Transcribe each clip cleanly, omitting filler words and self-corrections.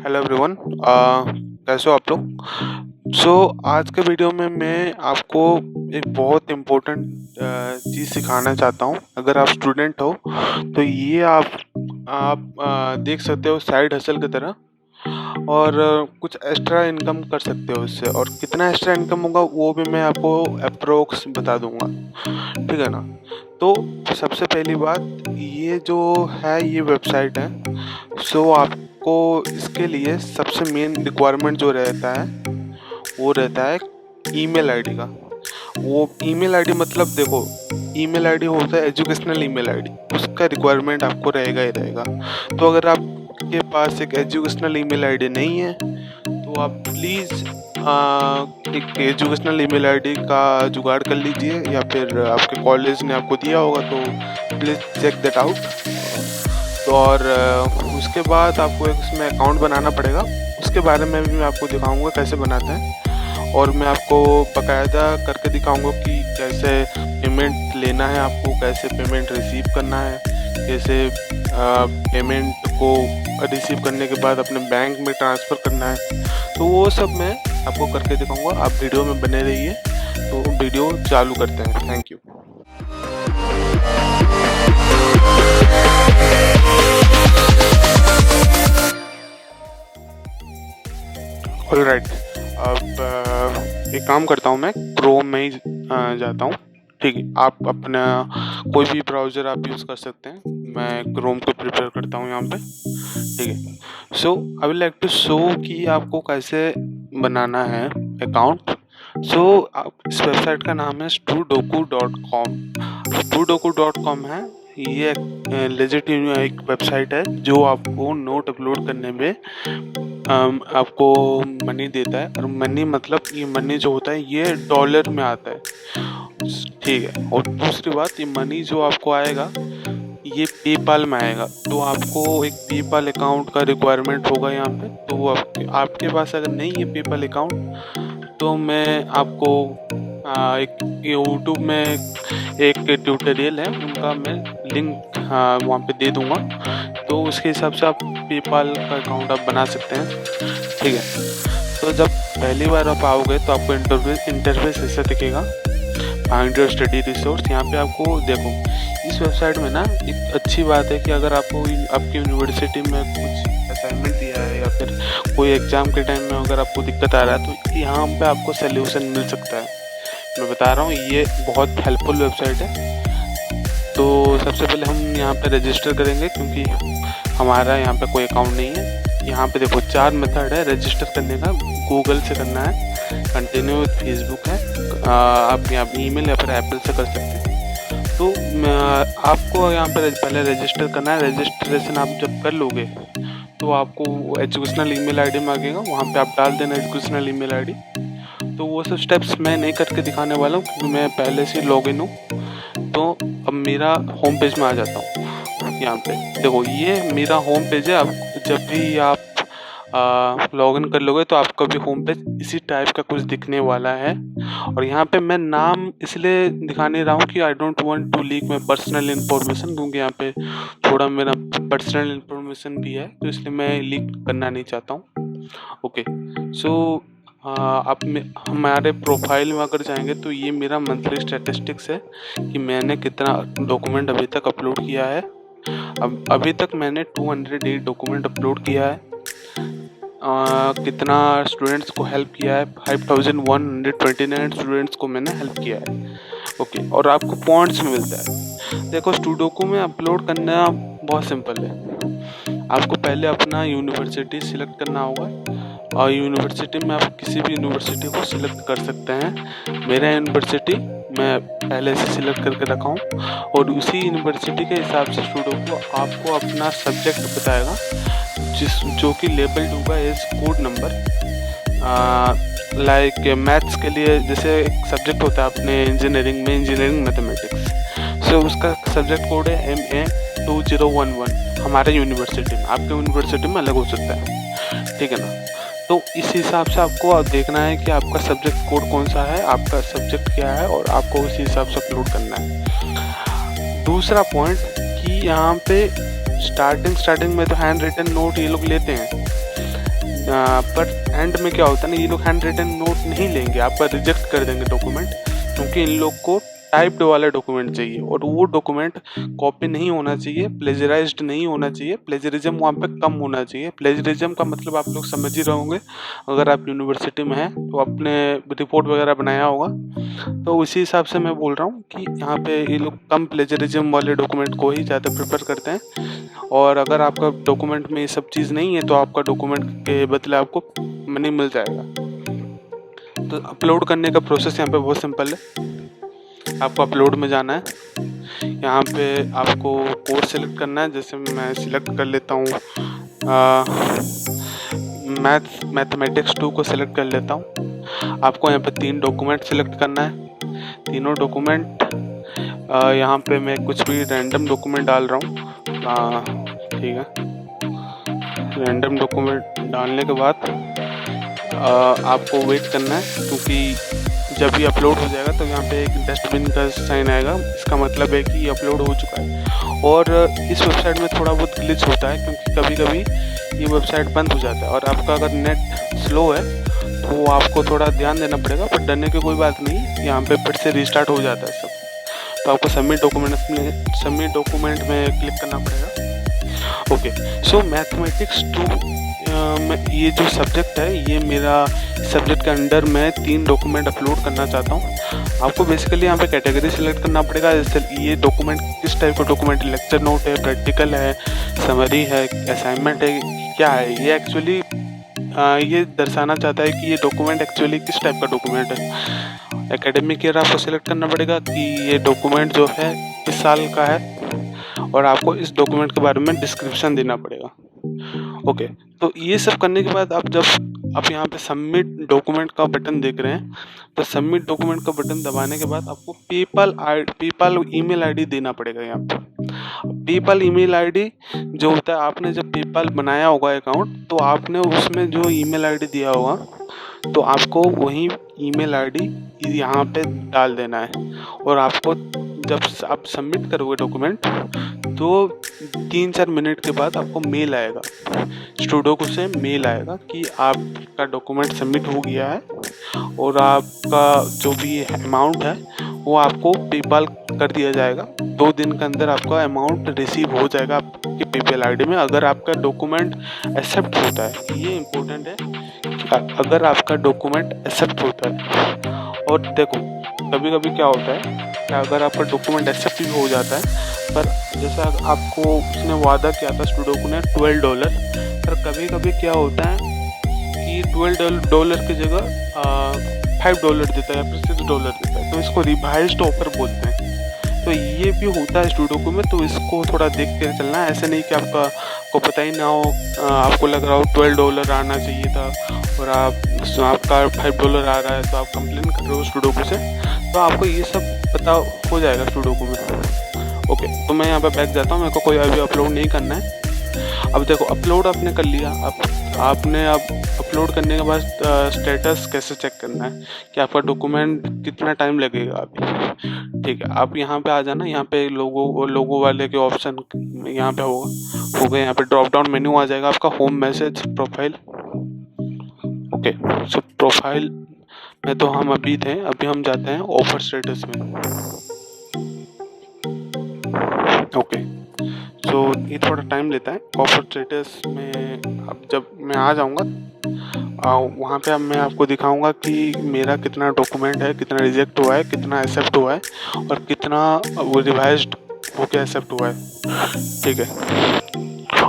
Hello everyone. कैसे हो आप लोग? आज के वीडियो में मैं आपको एक बहुत इम्पोर्टेंट चीज़ सिखाना चाहता हूँ। अगर आप स्टूडेंट हो तो ये आप देख सकते हो साइड हसल की तरह, और कुछ एक्स्ट्रा इनकम कर सकते हो इससे। और कितना एक्स्ट्रा इनकम होगा वो भी मैं आपको अप्रोक्स बता दूंगा, ठीक है ना। तो सबसे पहली बात, ये जो है ये वेबसाइट है। आपको इसके लिए सबसे मेन रिक्वायरमेंट जो रहता है वो रहता है ईमेल आईडी का। वो ईमेल आईडी मतलब देखो, ईमेल आईडी होता है एजुकेशनल ईमेल आईडी, उसका रिक्वायरमेंट आपको रहेगा ही रहेगा। तो अगर आपके पास एक एजुकेशनल ईमेल आईडी नहीं है तो आप प्लीज़ एक एजुकेशनल ईमेल आईडी का जुगाड़ कर लीजिए, या फिर आपके कॉलेज ने आपको दिया होगा तो प्लीज़ चेक दैट आउट। तो और उसके बाद आपको एक इसमें अकाउंट बनाना पड़ेगा। उसके बारे में भी मैं आपको दिखाऊंगा कैसे बनाते हैं, और मैं आपको बाकायदा करके दिखाऊंगा कि कैसे पेमेंट लेना है आपको, कैसे पेमेंट रिसीव करना है, कैसे पेमेंट को रिसीव करने के बाद अपने बैंक में ट्रांसफ़र करना है। तो वो सब मैं आपको करके दिखाऊंगा। आप वीडियो में बने रहिए। तो वीडियो चालू करते हैं। Thank you. ऑलराइट, अब एक काम करता हूँ, मैं क्रोम में ही जाता हूँ। ठीक है, आप अपना कोई भी ब्राउज़र आप यूज़ कर सकते हैं। मैं क्रोम को प्रिपेयर करता हूँ यहाँ पे। ठीक है, I will like to show कि आपको कैसे बनाना है अकाउंट। इस वेबसाइट का नाम है studoku.com। studoku.com है ये लेजिट एक वेबसाइट है जो आपको नोट अपलोड करने में आपको मनी देता है। और मनी मतलब ये मनी जो होता है ये डॉलर में आता है, ठीक है। और दूसरी बात, ये मनी जो आपको आएगा ये पेपाल में आएगा। तो आपको एक पेपाल अकाउंट का रिक्वायरमेंट होगा यहाँ पे। तो वो आपके पास अगर नहीं है पेपाल अकाउंट तो मैं आपको एक यूट्यूब में एक ट्यूटोरियल है उनका मैं लिंक वहाँ पे दे दूँगा। तो उसके हिसाब से आप पेपाल का अकाउंट आप बना सकते हैं, ठीक है। तो जब पहली बार आप आओगे तो आपको इंटरफेस ऐसा दिखेगा, फाइंड योर स्टडी रिसोर्स। यहाँ पे आपको देखो, इस वेबसाइट में ना एक अच्छी बात है कि अगर आपको आपकी यूनिवर्सिटी में कुछ असाइनमेंट दिया है या फिर कोई एग्ज़ाम के टाइम में अगर आपको दिक्कत आ रहा है तो यहाँ पे आपको सल्यूशन मिल सकता है। मैं बता रहा हूँ, ये बहुत हेल्पफुल वेबसाइट है। तो सबसे पहले हम यहाँ पे रजिस्टर करेंगे क्योंकि हमारा यहाँ पे कोई अकाउंट नहीं है। यहाँ पे देखो 4 मेथड है रजिस्टर करने का। गूगल से करना है, कंटिन्यू विथ फेसबुक है, आप यहाँ ईमेल या फिर एप्पल से कर सकते हैं। तो आपको यहाँ पे पहले रजिस्टर करना है। रजिस्ट्रेशन आप जब कर लोगे तो आपको एजुकेशनल ईमेल आईडी मांगेगा, वहाँ पे आप डाल देना एजुकेशनल ईमेल आईडी। तो वो सब स्टेप्स मैं नहीं करके दिखाने वाला हूँ क्योंकि मैं पहले से लॉगिन हूँ। तो अब मेरा होम पेज में आ जाता हूँ। यहाँ पे देखो, ये मेरा होम पेज है। अब जब भी आप लॉगिन कर लोगे तो आपका भी होम पेज इसी टाइप का कुछ दिखने वाला है। और यहाँ पे मैं नाम इसलिए दिखा नहीं रहा हूँ कि I don't want to leak my personal information, क्योंकि यहाँ पे थोड़ा मेरा पर्सनल इन्फॉर्मेशन भी है, तो इसलिए मैं लीक करना नहीं चाहता हूँ। ओके, आप हमारे प्रोफाइल में अगर जाएंगे तो ये मेरा मंथली स्टैटिस्टिक्स है कि मैंने कितना डॉक्यूमेंट अभी तक अपलोड किया है। अभी तक मैंने 208 डॉक्यूमेंट अपलोड किया है। कितना स्टूडेंट्स को हेल्प किया है, 5129 स्टूडेंट्स को मैंने हेल्प किया है। ओके, और आपको पॉइंट्स में मिलता है। देखो, स्टूडोकू में अपलोड करना बहुत सिंपल है। आपको पहले अपना यूनिवर्सिटी सिलेक्ट करना होगा, और यूनिवर्सिटी में आप किसी भी यूनिवर्सिटी को सिलेक्ट कर सकते हैं। मेरा यूनिवर्सिटी मैं पहले से सिलेक्ट करके रखा हूँ, और उसी यूनिवर्सिटी के हिसाब से स्टूडेंट को आपको अपना सब्जेक्ट बताएगा जो कि लेबल्ड होगा as code number. Like maths के लिए जैसे एक सब्जेक्ट होता है अपने इंजीनियरिंग में, इंजीनियरिंग मैथमेटिक्स, सो उसका सब्जेक्ट कोड है MA 2011 हमारे यूनिवर्सिटी में। आपके यूनिवर्सिटी में अलग हो सकता है, ठीक है ना। तो इस हिसाब से आपको देखना है कि आपका सब्जेक्ट कोड कौन सा है, आपका सब्जेक्ट क्या है, और आपको उसी हिसाब से अपलोड करना है। दूसरा पॉइंट कि यहाँ पे स्टार्टिंग में तो हैंड रिटन नोट ये लोग लेते हैं, पर एंड में क्या होता है ना, ये लोग हैंड रिटन नोट नहीं लेंगे, आपका रिजेक्ट कर देंगे डॉक्यूमेंट, क्योंकि इन लोग को टाइप्ड वाला डॉक्यूमेंट चाहिए और वो डॉक्यूमेंट कॉपी नहीं होना चाहिए, प्लेजराइज्ड नहीं होना चाहिए, प्लेजरिज्म वहाँ पे कम होना चाहिए। प्लेजरिज्म का मतलब आप लोग समझ ही रहे होंगे, अगर आप यूनिवर्सिटी में हैं तो आपने रिपोर्ट वगैरह बनाया होगा, तो उसी हिसाब से मैं बोल रहा हूँ कि यहाँ पे ये लोग कम प्लेजरिज्म वाले डॉक्यूमेंट को ही ज़्यादा प्रेफर करते हैं। और अगर आपका डॉक्यूमेंट में ये सब चीज़ नहीं है तो आपका डॉक्यूमेंट के बदले आपको मनी मिल जाएगा। तो अपलोड करने का प्रोसेस यहाँ पे बहुत सिंपल है। आपको अपलोड में जाना है, यहाँ पे आपको कोर्स सेलेक्ट करना है। जैसे मैं सिलेक्ट कर लेता हूँ मैथमेटिक्स 2 को सिलेक्ट कर लेता हूँ। आपको यहाँ पे 3 डॉक्यूमेंट सिलेक्ट करना है। तीनों डॉक्यूमेंट यहाँ पे मैं कुछ भी रैंडम डॉक्यूमेंट डाल रहा हूँ, ठीक है। रैंडम डॉक्यूमेंट डालने के बाद आपको वेट करना है, क्योंकि जब भी अपलोड हो जाएगा तो यहाँ पे एक डस्टबिन का साइन आएगा, इसका मतलब है कि ये अपलोड हो चुका है। और इस वेबसाइट में थोड़ा बहुत ग्लिच होता है, क्योंकि कभी कभी ये वेबसाइट बंद हो जाता है और आपका अगर नेट स्लो है तो आपको थोड़ा ध्यान देना पड़ेगा, पर डरने की कोई बात नहीं, यहाँ पे फिर से रिस्टार्ट हो जाता है सब। तो आपको सबमिट डॉक्यूमेंट में क्लिक करना पड़ेगा। ओके, सो मैथमेटिक्स 2 में ये जो सब्जेक्ट है, ये मेरा सब्जेक्ट के अंडर मैं 3 डॉक्यूमेंट अपलोड करना चाहता हूँ। आपको बेसिकली यहाँ पे कैटेगरी सेलेक्ट करना पड़ेगा। जैसे ये डॉक्यूमेंट किस टाइप का डॉक्यूमेंट, लेक्चर नोट है, प्रैक्टिकल है, समरी है, असाइनमेंट है, क्या है ये एक्चुअली ये दर्शाना चाहता है कि ये डॉक्यूमेंट एक्चुअली किस टाइप का डॉक्यूमेंट है। एकेडमिक ईयर आपको सेलेक्ट करना पड़ेगा कि ये डॉक्यूमेंट जो है किस साल का है, और आपको इस डॉक्यूमेंट के बारे में डिस्क्रिप्शन देना पड़ेगा। ओके, तो ये सब करने के बाद आप जब आप यहाँ पे सबमिट डॉक्यूमेंट का बटन देख रहे हैं, तो सबमिट डॉक्यूमेंट का बटन दबाने के बाद आपको पेपल ईमेल आईडी देना पड़ेगा। यहाँ पे पेपल ईमेल आईडी जो होता है, आपने जब पेपल बनाया होगा अकाउंट, तो आपने उसमें जो ईमेल आईडी दिया होगा, तो आपको वही ईमेल आईडी यहाँ पे डाल देना है। और आपको जब आप सबमिट करोगे डॉक्यूमेंट, तो 3-4 मिनट के बाद आपको मेल आएगा, स्टूडियो से मेल आएगा कि आपका डॉक्यूमेंट सबमिट हो गया है और आपका जो भी अमाउंट है वो आपको पेपाल कर दिया जाएगा। 2 दिन के अंदर आपका अमाउंट रिसीव हो जाएगा आपकी पेपल आईडी में, अगर आपका डॉक्यूमेंट एक्सेप्ट होता है। ये इम्पोर्टेंट है कि अगर आपका डॉक्यूमेंट एक्सेप्ट होता है। और देखो, कभी कभी क्या होता है कि अगर आपका डॉक्यूमेंट एक्सेप्ट भी हो जाता है, पर जैसा आपको उसने वादा किया था स्टूडियो ने $12, पर कभी कभी क्या होता है कि $12 की जगह $5 देता है या फिर $6 देता है, तो इसको रिवाइज्ड ऑफर बोलते हैं। तो ये भी होता है स्टूडियो में, तो इसको थोड़ा देख कर चलना है। ऐसे नहीं कि आपको पता ही ना हो, आपको लग रहा हो $12 आना चाहिए था और आपका $5 आ रहा है, तो आप कंप्लेन कर रहे हो स्टूडियो से, तो आपको ये सब पता हो जाएगा स्टूडियो में। ओके, तो मैं यहाँ पे बैक जाता हूँ, मेरे को कोई अभी अपलोड नहीं करना है। अब देखो, अपलोड आपने कर लिया, आपने अब अपलोड करने के बाद स्टेटस कैसे चेक करना है कि आपका डॉक्यूमेंट कितना टाइम लगेगा अभी। ठीक है, आप यहाँ पे आ जाना, यहाँ पे लोगो वाले के ऑप्शन यहाँ पे हो गए। यहाँ पे ड्रॉप डाउन मेन्यू आ जाएगा आपका, होम, मैसेज, प्रोफाइल। ओके, सो प्रोफाइल में तो हम अभी थे, अभी हम जाते हैं ऑफर स्टेटस में। ओके, तो ये थोड़ा टाइम लेता है ऑफर स्टेटस में। अब जब मैं आ जाऊँगा वहाँ पे, अब मैं आपको दिखाऊंगा कि मेरा कितना डॉक्यूमेंट है, कितना रिजेक्ट हुआ है, कितना एक्सेप्ट हुआ है और कितना वो रिवाइज्ड होके एक्सेप्ट हुआ है। ठीक है,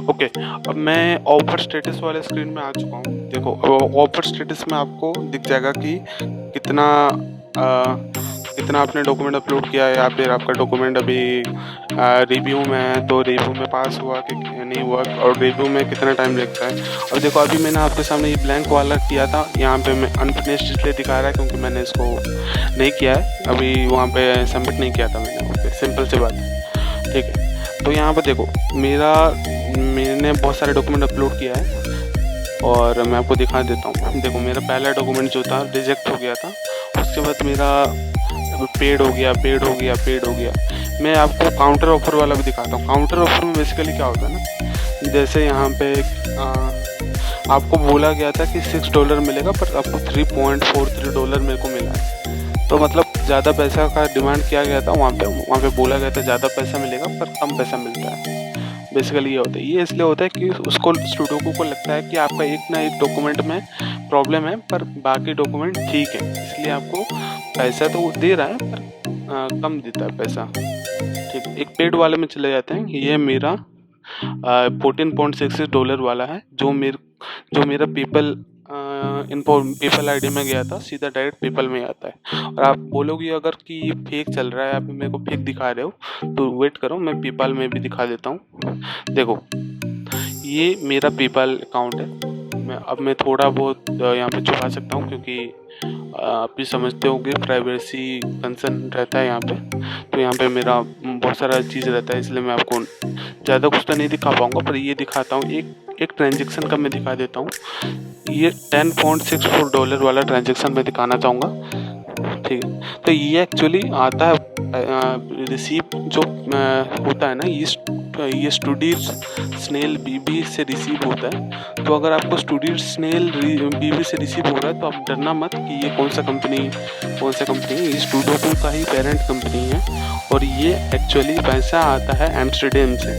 ओके, अब मैं ऑफर स्टेटस वाले स्क्रीन में आ चुका हूँ। देखो, ऑफर स्टेटस में आपको दिख जाएगा कि कितना आपने डॉक्यूमेंट अपलोड किया है, या फिर आपका डॉक्यूमेंट अभी रिव्यू में है, तो रिव्यू में पास हुआ कि नहीं हुआ, और रिव्यू में कितना टाइम लगता है। अब देखो, अभी मैंने आपके सामने ये ब्लैंक वाला किया था, यहाँ पे मैं अनफिनिश्ड इसलिए दिखा रहा है क्योंकि मैंने इसको नहीं किया है अभी, वहाँ पे सबमिट नहीं किया था मैंने। ओके, सिंपल सी बात है। ठीक है, तो यहाँ पर देखो, मैंने बहुत सारे डॉक्यूमेंट अपलोड किया है और मैं आपको दिखा देता हूँ। देखो, मेरा पहला डॉक्यूमेंट जो था रिजेक्ट हो गया था, उसके बाद मेरा पेड हो गया। मैं आपको काउंटर ऑफर वाला भी दिखाता हूँ। काउंटर ऑफर में बेसिकली क्या होता है ना, जैसे यहाँ पे आपको बोला गया था कि $6 मिलेगा, पर आपको $3.43 मेरे को मिला है। तो मतलब ज़्यादा पैसा का डिमांड किया गया था वहाँ पे बोला गया था ज़्यादा पैसा मिलेगा पर कम पैसा मिलता है। बेसिकली ये होता है, ये इसलिए होता है कि उसको स्टूडेंटों को लगता है कि आपका एक ना एक डॉक्यूमेंट में प्रॉब्लम है पर बाकी डॉक्यूमेंट ठीक है, इसलिए आपको पैसा तो दे रहा है पर कम देता है पैसा। ठीक है, एक पेड वाले में चले जाते हैं। ये मेरा $14.66 वाला है, जो मेरा पेपल आईडी में गया था, सीधा डायरेक्ट पेपल में आता है। और आप बोलोगे अगर कि ये फेक चल रहा है, आप मेरे को फेक दिखा रहे हो, तो वेट करो, मैं पेपल में भी दिखा देता हूँ। देखो, ये मेरा पेपल अकाउंट है। मैं थोड़ा बहुत यहाँ पे छुपा सकता हूँ क्योंकि आप भी समझते हो कि प्राइवेसी कंसर्न रहता है यहाँ पे। तो यहाँ पे मेरा बहुत सारा चीज़ रहता है, इसलिए मैं आपको ज़्यादा कुछ तो नहीं दिखा पाऊँगा, पर ये दिखाता हूँ। एक ट्रांजेक्शन का मैं दिखा देता हूँ। ये $10.64 वाला ट्रांजेक्शन मैं दिखाना चाहूँगा। ठीक है, तो ये एक्चुअली आता है रिसीप जो होता है ना, ये स्टूडियो स्नेल बीबी से रिसीव होता है। तो अगर आपको स्टूडियो स्नेल बीबी से रिसीव हो रहा है तो आप डरना मत कि ये कौन सा कंपनी है। ये स्टूडियो का ही पेरेंट कंपनी है और ये एक्चुअली पैसा आता है एम्स्टर्डम से।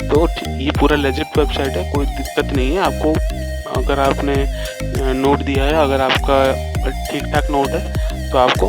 तो ये पूरा लेजिट वेबसाइट है, कोई दिक्कत नहीं है आपको। अगर आपने नोट दिया है, अगर आपका ठीक ठाक नोट है तो आपको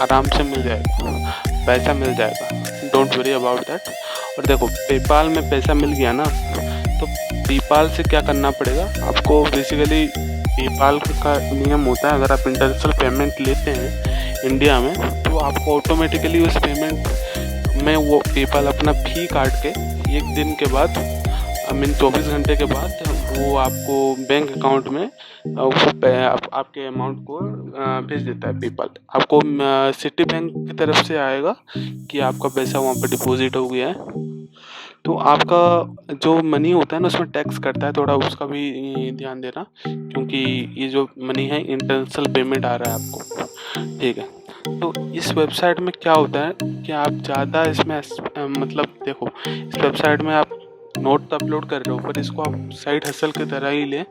आराम से मिल जाएगा, पैसा मिल जाएगा। Don't worry about that. और देखो, पेपाल में पैसा मिल गया ना, तो पेपाल से क्या करना पड़ेगा आपको। बेसिकली पेपाल का नियम होता है, अगर आप इंटरनेशनल पेमेंट लेते हैं इंडिया में तो आपको ऑटोमेटिकली उस पेमेंट में वो पेपाल अपना फी काट के 1 दिन के बाद, आई मीन 24 घंटे के बाद, वो आपको बैंक अकाउंट में आपके अमाउंट को भेज देता है पेपाल। आपको सिटी बैंक की तरफ से आएगा कि आपका पैसा वहाँ पर डिपॉजिट हो गया है। तो आपका जो मनी होता है ना, उसमें टैक्स करता है, थोड़ा उसका भी ध्यान देना, क्योंकि ये जो मनी है इंटरनेशनल पेमेंट आ रहा है आपको। ठीक है, तो इस वेबसाइट में क्या होता है कि आप ज़्यादा इसमें मतलब देखो, इस वेबसाइट में आप नोट तो अपलोड कर रहे हो, पर इसको आप साइड हसल की तरह ही लें,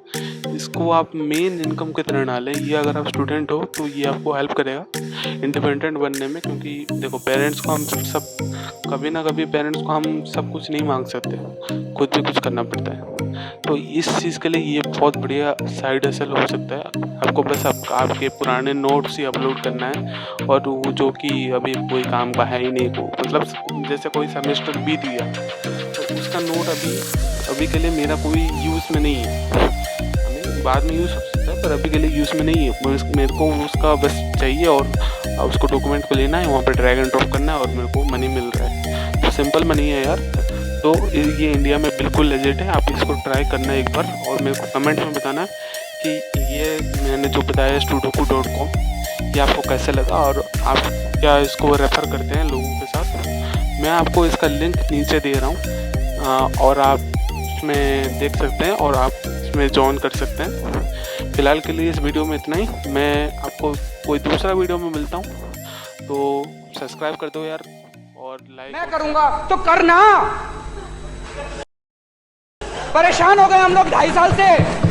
इसको आप मेन इनकम की तरह ना लें। ये अगर आप स्टूडेंट हो तो ये आपको हेल्प करेगा इंडिपेंडेंट बनने में, क्योंकि देखो, पेरेंट्स को हम सब कभी ना कभी पेरेंट्स को हम सब कुछ नहीं मांग सकते, खुद भी कुछ करना पड़ता है। तो इस चीज़ के लिए ये बहुत बढ़िया साइड हसल हो सकता है। आपको बस आपके पुराने नोट्स ही अपलोड करना है, और वो जो कि अभी कोई काम का है ही नहीं, को मतलब जैसे कोई सेमेस्टर बीत गया तो उसका नोट अभी के लिए मेरा कोई यूज़ में नहीं है। बाद में यूज़ हो सकता है, पर अभी के लिए यूज़ में नहीं है। मेरे को उसका बस चाहिए और उसको डॉक्यूमेंट को लेना है, वहाँ पर ड्रैग एंड ड्रॉप करना है और मेरे को मनी मिल रहा है। तो सिंपल मनी है यार। तो ये इंडिया में बिल्कुल लेजिट है, आप इसको ट्राई करना एक बार और मेरे को कमेंट में बताना कि ये मैंने जो बताया studoku.com ये आपको कैसे लगा और आप क्या इसको रेफ़र करते हैं लोगों के साथ। मैं आपको इसका लिंक नीचे दे रहा हूँ और आप इसमें देख सकते हैं और आप इसमें ज्वाइन कर सकते हैं। फ़िलहाल के लिए इस वीडियो में इतना ही। मैं आपको कोई दूसरा वीडियो में मिलता हूँ, तो सब्सक्राइब कर दो यार और लाइक। मैं करूँगा तो करना। परेशान हो गए हम लोग 2.5 साल से।